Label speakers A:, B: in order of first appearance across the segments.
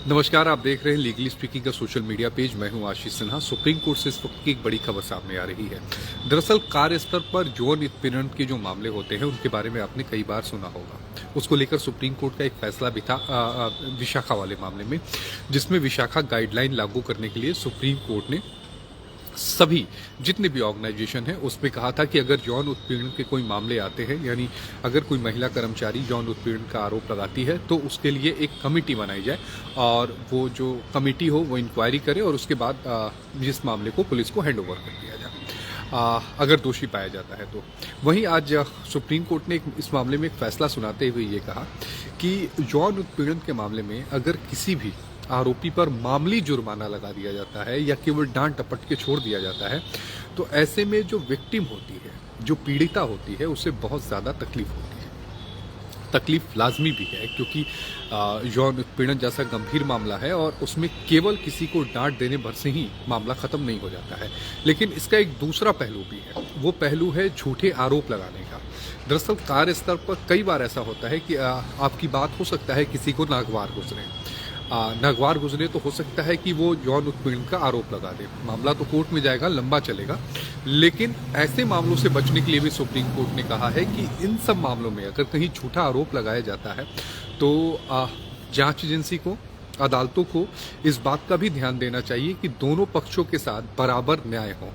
A: नमस्कार, आप देख रहे हैं लीगली स्पीकिंग का सोशल मीडिया पेज। मैं हूं आशीष सिन्हा। सुप्रीम कोर्ट से इस वक्त की एक बड़ी खबर सामने आ रही है। दरअसल कार्य स्तर पर यौन उत्पीड़न के जो मामले होते हैं उनके बारे में आपने कई बार सुना होगा। उसको लेकर सुप्रीम कोर्ट का एक फैसला भी था विशाखा वाले मामले में, जिसमें विशाखा गाइडलाइन लागू करने के लिए सुप्रीम कोर्ट ने सभी जितने भी ऑर्गेनाइजेशन है उसमें कहा था कि अगर यौन उत्पीड़न के कोई मामले आते हैं, यानी अगर कोई महिला कर्मचारी यौन उत्पीड़न का आरोप लगाती है तो उसके लिए एक कमेटी बनाई जाए और वो जो कमेटी हो वो इंक्वायरी करे और उसके बाद जिस मामले को पुलिस को हैंड ओवर कर दिया जाए अगर दोषी पाया जाता है तो। वहीं आज सुप्रीम कोर्ट ने इस मामले में एक फैसला सुनाते हुए ये कहा कि यौन उत्पीड़न के मामले में अगर किसी भी आरोपी पर मामूली जुर्माना लगा दिया जाता है या केवल डांट टपट के छोड़ दिया जाता है तो ऐसे में जो विक्टिम होती है, जो पीड़िता होती है, उसे बहुत ज़्यादा तकलीफ होती है। तकलीफ लाजमी भी है क्योंकि यौन उत्पीड़न जैसा गंभीर मामला है और उसमें केवल किसी को डांट देने भर से ही मामला ख़त्म नहीं हो जाता है। लेकिन इसका एक दूसरा पहलू भी है, वो पहलू है झूठे आरोप लगाने का। दरअसल कार्य स्तर पर कई बार ऐसा होता है कि आपकी बात हो सकता है किसी को नागवार गुजरे तो हो सकता है कि वो यौन उत्पीड़न का आरोप लगा दे। मामला तो कोर्ट में जाएगा, लंबा चलेगा। लेकिन ऐसे मामलों से बचने के लिए भी सुप्रीम कोर्ट ने कहा है कि इन सब मामलों में अगर कहीं झूठा आरोप लगाया जाता है तो जांच एजेंसी को, अदालतों को इस बात का भी ध्यान देना चाहिए कि दोनों पक्षों के साथ बराबर न्याय हो।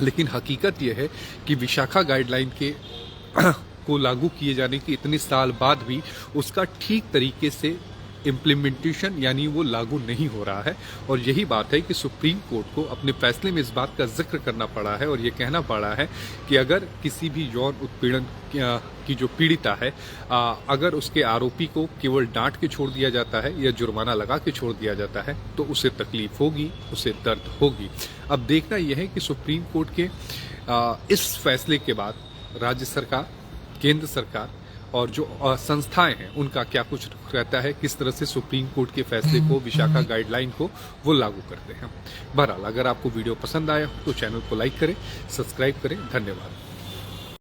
A: लेकिन हकीकत यह है कि विशाखा गाइडलाइन के को लागू किए जाने के इतने साल बाद भी उसका ठीक तरीके से इम्प्लीमेंटेशन यानी वो लागू नहीं हो रहा है। और यही बात है कि सुप्रीम कोर्ट को अपने फैसले में इस बात का जिक्र करना पड़ा है और ये कहना पड़ा है कि अगर किसी भी यौन उत्पीड़न की जो पीड़िता है, अगर उसके आरोपी को केवल डांट के छोड़ दिया जाता है या जुर्माना लगा के छोड़ दिया जाता है तो उसे तकलीफ होगी, उसे दर्द होगी। अब देखना यह है कि सुप्रीम कोर्ट के इस फैसले के बाद राज्य सरकार, केंद्र सरकार और जो संस्थाएं हैं उनका क्या कुछ रहता है, किस तरह से सुप्रीम कोर्ट के फैसले को, विशाखा गाइडलाइन को वो लागू करते हैं। बहरहाल अगर आपको वीडियो पसंद आया तो चैनल को लाइक करें, सब्सक्राइब करें। धन्यवाद।